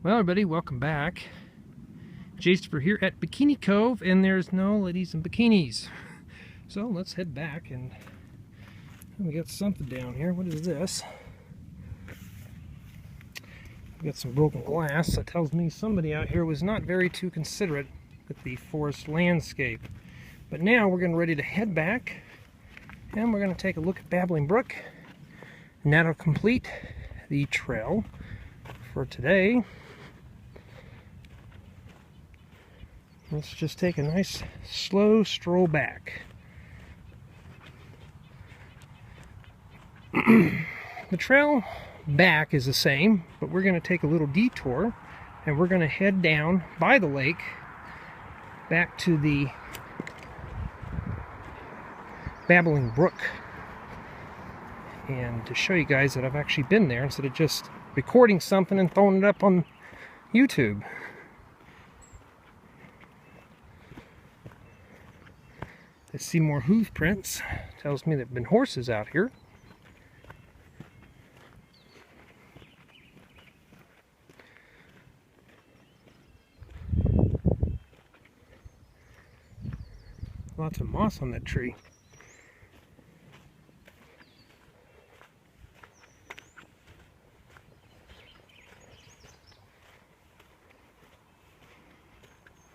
Well, everybody, welcome back. Jason here at Bikini Cove, and there's no ladies in bikinis. So let's head back, and we got something down here. What is this? We got some broken glass that tells me somebody out here was not very too considerate with the forest landscape. But now we're getting ready to head back, and we're going to take a look at Babbling Brook, and that'll complete the trail for today. Let's just take a nice slow stroll back. The trail back is the same, but we're going to take a little detour and we're going to head down by the lake back to the Babbling Brook, and to show you guys that I've actually been there instead of just recording something and throwing it up on YouTube. I see more hoof prints. Tells me there have been horses out here. Lots of moss on that tree.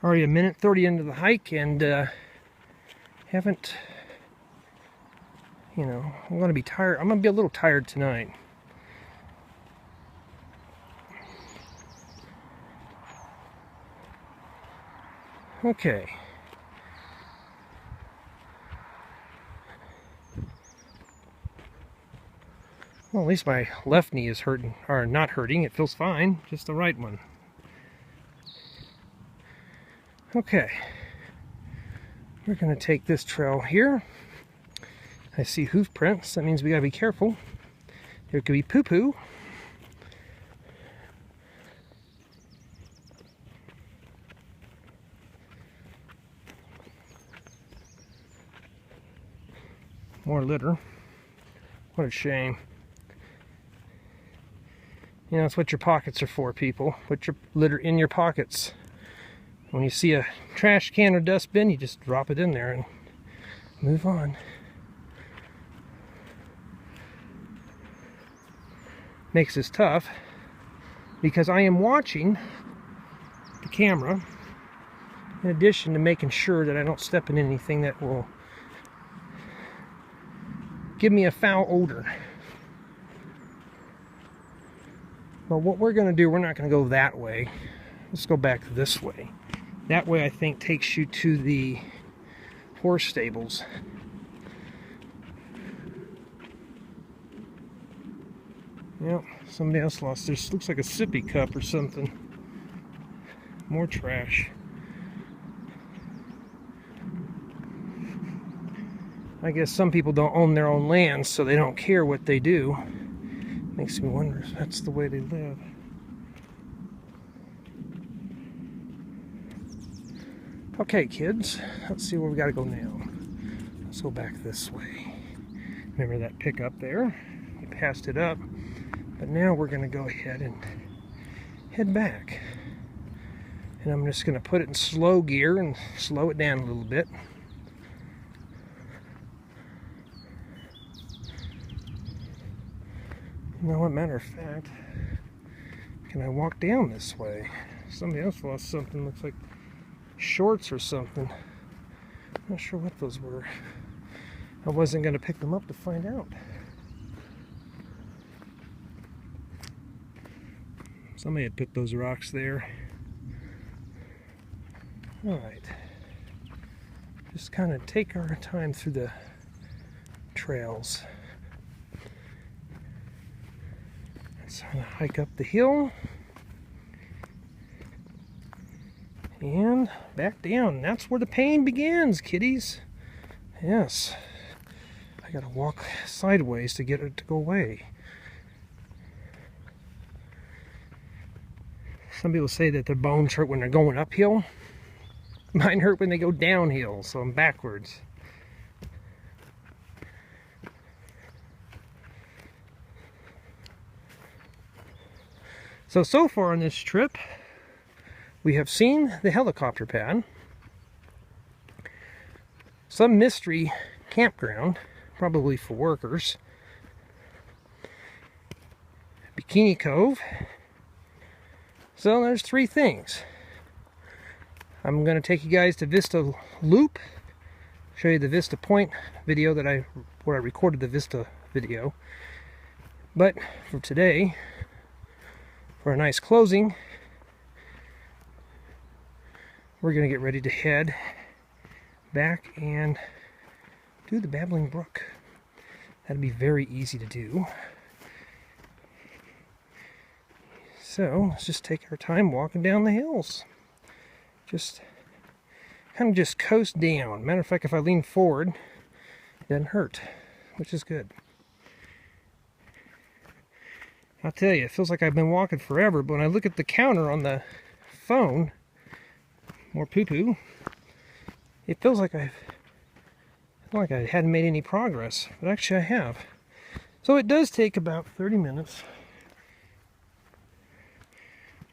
Already a minute 30 into the hike, and haven't, I'm going to be tired. I'm going to be a little tired tonight. Okay. Well, at least my left knee is hurting, or not hurting. It feels fine, just the right one. Okay. We're going to take this trail here. I see hoof prints. That means we got to be careful. There could be poo-poo. More litter. What a shame. You know, that's what your pockets are for, people. Put your litter in your pockets. When you see a trash can or dustbin, you just drop it in there and move on. Makes this tough because I am watching the camera in addition to making sure that I don't step in anything that will give me a foul odor. Well, what we're going to do, we're not going to go that way. Let's go back this way. That way, I think, takes you to the horse stables. Yep, somebody else lost theirs. Looks like a sippy cup or something. More trash. I guess some people don't own their own land, so they don't care what they do. Makes me wonder if that's the way they live. Okay, kids, let's see where we got to go now. Let's go back this way. Remember that pickup there? We passed it up, but now we're going to go ahead and head back. And I'm just going to put it in slow gear and slow it down a little bit. You know what, matter of fact, can I walk down this way? Somebody else lost something, looks like shorts or something. Not sure what those were. I wasn't going to pick them up to find out. Somebody had put those rocks there. Alright. Just kind of take our time through the trails. Let's kind of hike up the hill. And back down. That's where the pain begins, kiddies. Yes. I gotta walk sideways to get it to go away. Some people say that their bones hurt when they're going uphill. Mine hurt when they go downhill, so I'm backwards. So far on this trip, we have seen the helicopter pad, some mystery campground, probably for workers, Bikini Cove. So there's 3 things. I'm going to take you guys to Vista Loop, show you the Vista Point video where I recorded the Vista video. But for today, for a nice closing, we're going to get ready to head back and do the Babbling Brook. That'd be very easy to do. So let's just take our time walking down the hills. Just kind of just coast down. Matter of fact, if I lean forward, it doesn't hurt, which is good. I'll tell you, it feels like I've been walking forever, but when I look at the counter on the phone, more poo-poo, it feels like I hadn't made any progress, but actually I have. So it does take about 30 minutes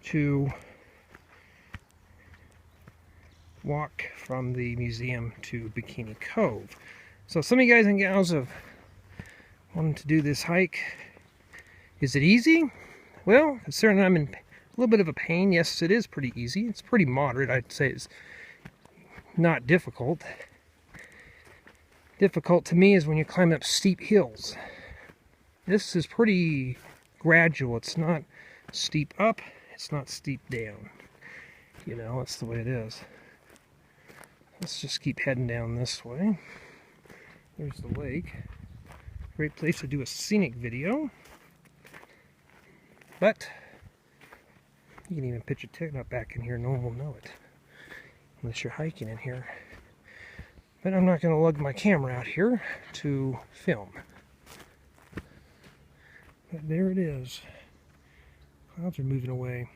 to walk from the museum to Bikini Cove. So some of you guys and gals have wanted to do this hike. Is it easy? Well, considering I'm in a little bit of a pain, yes, it is pretty easy. It's pretty moderate. I'd say it's not difficult. Difficult to me is when you climb up steep hills. This is pretty gradual. It's not steep up, it's not steep down. You know, that's the way it is. Let's just keep heading down this way. There's the lake. Great place to do a scenic video. But you can even pitch a tent up back in here, no one will know it. Unless you're hiking in here. But I'm not going to lug my camera out here to film. But there it is. Clouds are moving away.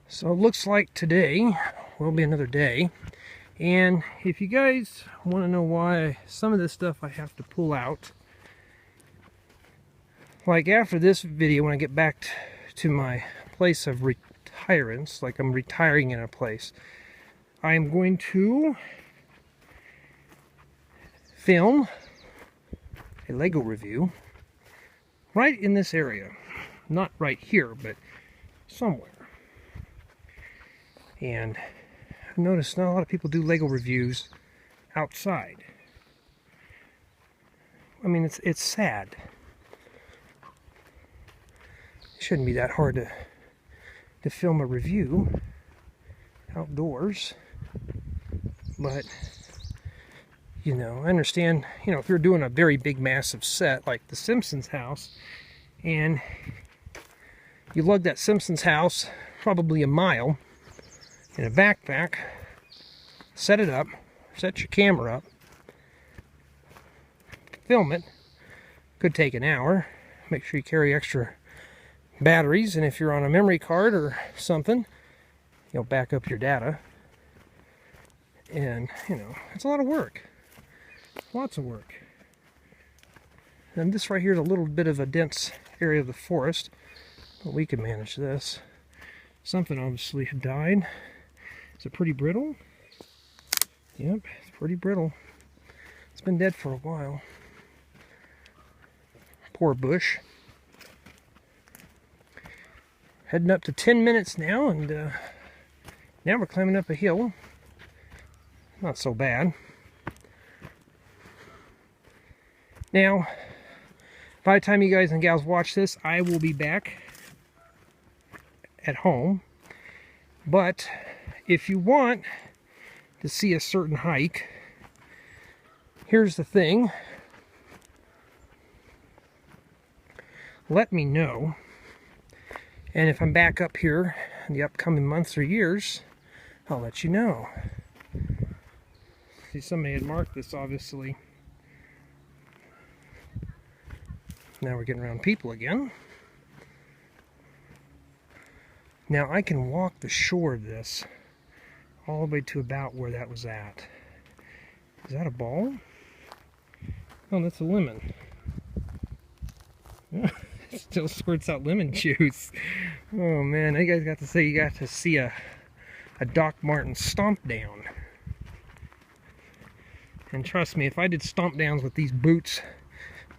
So it looks like today will be another day. And if you guys want to know why some of this stuff I have to pull out, like after this video, when I get back to my place of retirement, like I'm retiring in a place, I am going to film a Lego review right in this area. Not right here, but somewhere. And I've noticed not a lot of people do Lego reviews outside. I mean, it's sad. It shouldn't be that hard to film a review outdoors. But, you know, I understand, you know, if you're doing a very big, massive set like the Simpsons house, and you lug that Simpsons house probably a mile in a backpack, set it up, set your camera up, film it, could take an hour, make sure you carry extra batteries, and if you're on a memory card or something, you'll back up your data. And, you know, it's a lot of work. Lots of work. And this right here is a little bit of a dense area of the forest, but we can manage this. Something obviously had died. Is it pretty brittle? Yep, it's pretty brittle. It's been dead for a while. Poor bush. Heading up to 10 minutes now, and now we're climbing up a hill. Not so bad. Now, by the time you guys and gals watch this, I will be back at home. But if you want to see a certain hike, here's the thing. Let me know. And if I'm back up here in the upcoming months or years, I'll let you know. See, somebody had marked this, obviously. Now we're getting around people again. Now I can walk the shore of this all the way to about where that was at. Is that a ball? Oh, that's a lemon. It still squirts out lemon juice. Oh man, you guys got to say you got to see a Doc Martin stomp down. And trust me, if I did stomp downs with these boots,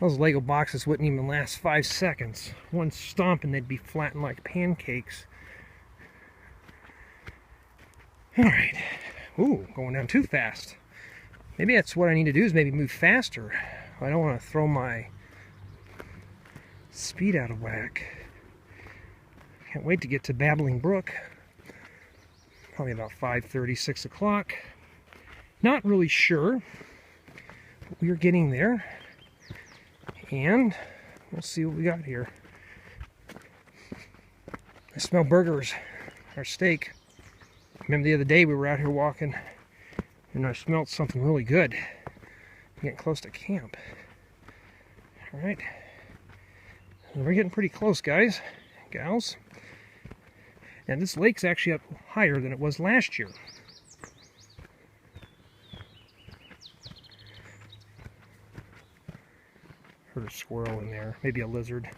those Lego boxes wouldn't even last 5 seconds. One stomp and they'd be flattened like pancakes. Alright. Ooh, going down too fast. Maybe that's what I need to do, is maybe move faster. I don't want to throw my speed out of whack. Can't wait to get to Babbling Brook. Probably about 5:30, 6 o'clock. Not really sure, but we are getting there. And we'll see what we got here. I smell burgers, or steak. Remember the other day we were out here walking and I smelled something really good. Getting close to camp. Alright. We're getting pretty close, guys, gals. And this lake's actually up higher than it was last year. Heard a squirrel in there, maybe a lizard.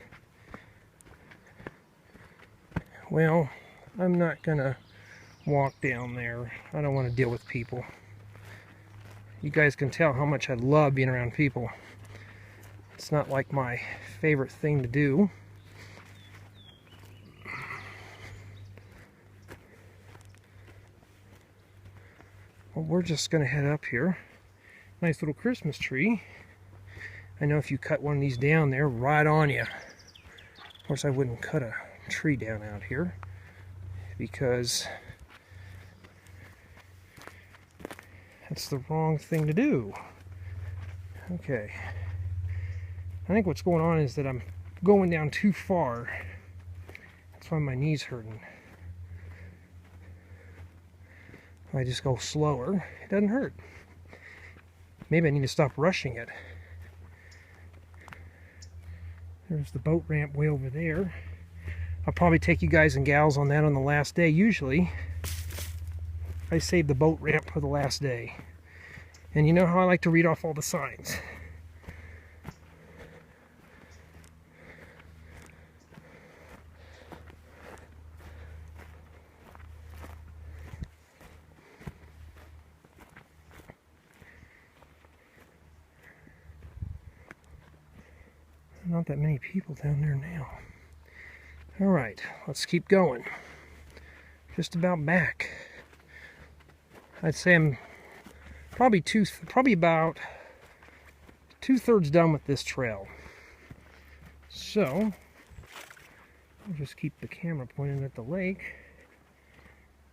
Well, I'm not gonna walk down there. I don't want to deal with people. You guys can tell how much I love being around people. It's not like my favorite thing to do. Well, we're just gonna head up here. Nice little Christmas tree. I know if you cut one of these down, they're right on you. Of course, I wouldn't cut a tree down out here because that's the wrong thing to do. Okay. I think what's going on is that I'm going down too far. That's why my knee's hurting. If I just go slower, it doesn't hurt. Maybe I need to stop rushing it. There's the boat ramp way over there. I'll probably take you guys and gals on that on the last day. Usually, I save the boat ramp for the last day. And you know how I like to read off all the signs. Not that many people down there now. Alright, let's keep going. Just about back. I'd say I'm probably about 2/3 done with this trail. So, I'll just keep the camera pointed at the lake.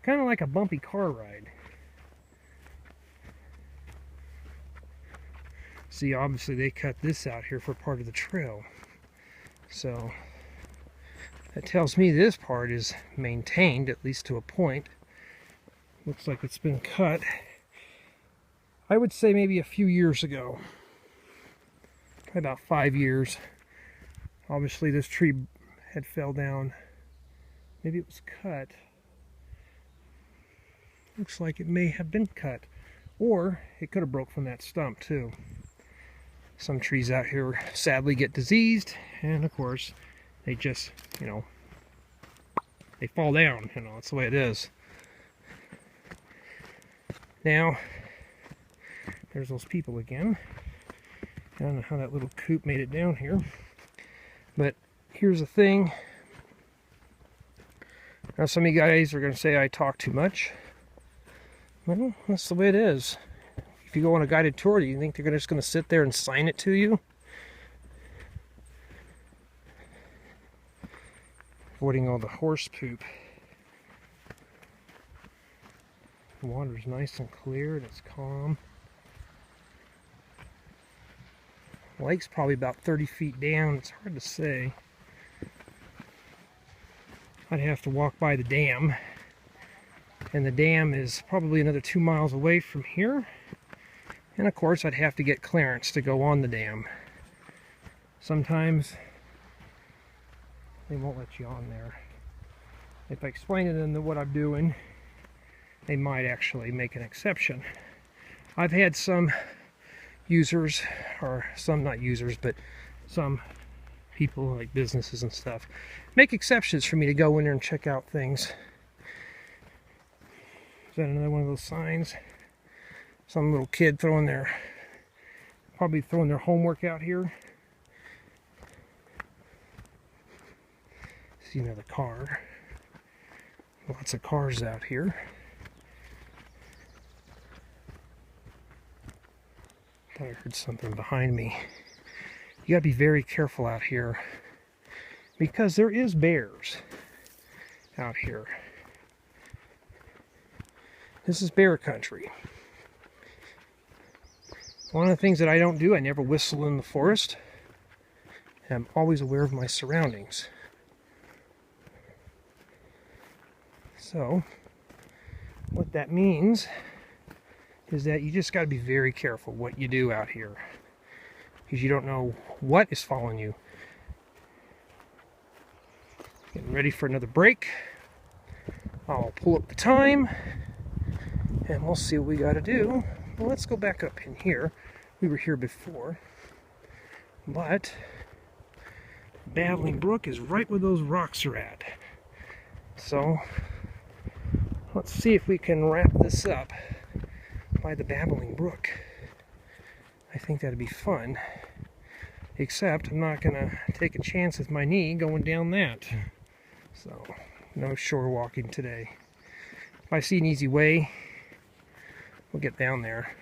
Kind of like a bumpy car ride. See, obviously they cut this out here for part of the trail. So, that tells me this part is maintained, at least to a point. Looks like it's been cut, I would say maybe a few years ago. Probably about 5 years. Obviously this tree had fell down. Maybe it was cut. Looks like it may have been cut. Or it could have broke from that stump too. Some trees out here sadly get diseased, and of course they just, they fall down, that's the way it is. Now, there's those people again. I don't know how that little coop made it down here, but here's the thing. Now some of you guys are going to say I talk too much. Well, that's the way it is. If you go on a guided tour, do you think they're just going to sit there and sign it to you? Avoiding all the horse poop. The water's nice and clear and it's calm. The lake's probably about 30 feet down. It's hard to say. I'd have to walk by the dam. And the dam is probably another 2 miles away from here. And of course, I'd have to get clearance to go on the dam. Sometimes they won't let you on there. If I explain to them what I'm doing, they might actually make an exception. I've had some users, or some not users, but some people, like businesses and stuff, make exceptions for me to go in there and check out things. Is that another one of those signs? Some little kid probably throwing their homework out here. See another car. Lots of cars out here. Thought I heard something behind me. You gotta be very careful out here because there is bears out here. This is bear country. One of the things that I don't do, I never whistle in the forest. I'm always aware of my surroundings. So, what that means is that you just got to be very careful what you do out here, because you don't know what is following you. Getting ready for another break. I'll pull up the time and we'll see what we got to do. Well, let's go back up in here. We were here before, but Babbling Brook is right where those rocks are at. So let's see if we can wrap this up by the Babbling Brook. I think that'd be fun, except I'm not gonna take a chance with my knee going down that. So no shore walking today. If I see an easy way, we'll get down there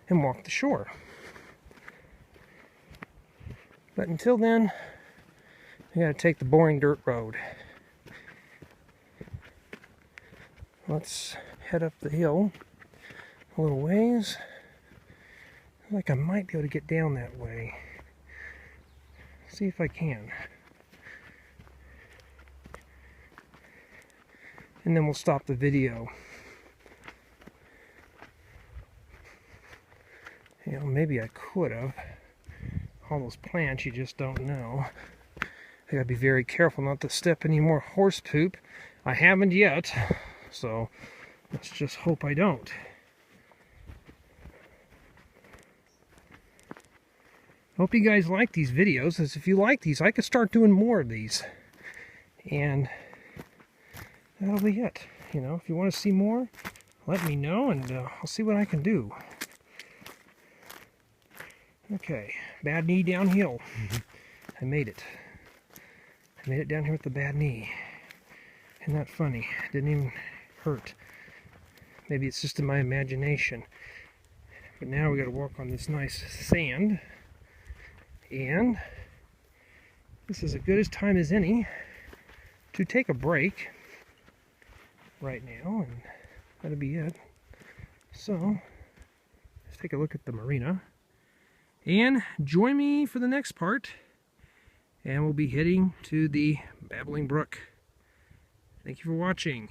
and walk the shore. But until then, I gotta take the boring dirt road. Let's head up the hill a little ways. I feel like I might be able to get down that way. See if I can. And then we'll stop the video. You know, maybe I could have. All those plants, you just don't know. I gotta be very careful not to step any more horse poop. I haven't yet, so let's just hope I don't. Hope you guys like these videos, as if you like these, I could start doing more of these. And that'll be it. You know, if you want to see more, let me know, and I'll see what I can do. Okay, bad knee downhill. I made it. I made it down here with the bad knee. Isn't that funny? Didn't even hurt. Maybe it's just in my imagination. But now we got to walk on this nice sand. And this is as good a time as any to take a break right now, and that'll be it. So let's take a look at the marina and join me for the next part, and we'll be heading to the Babbling Brook. Thank you for watching.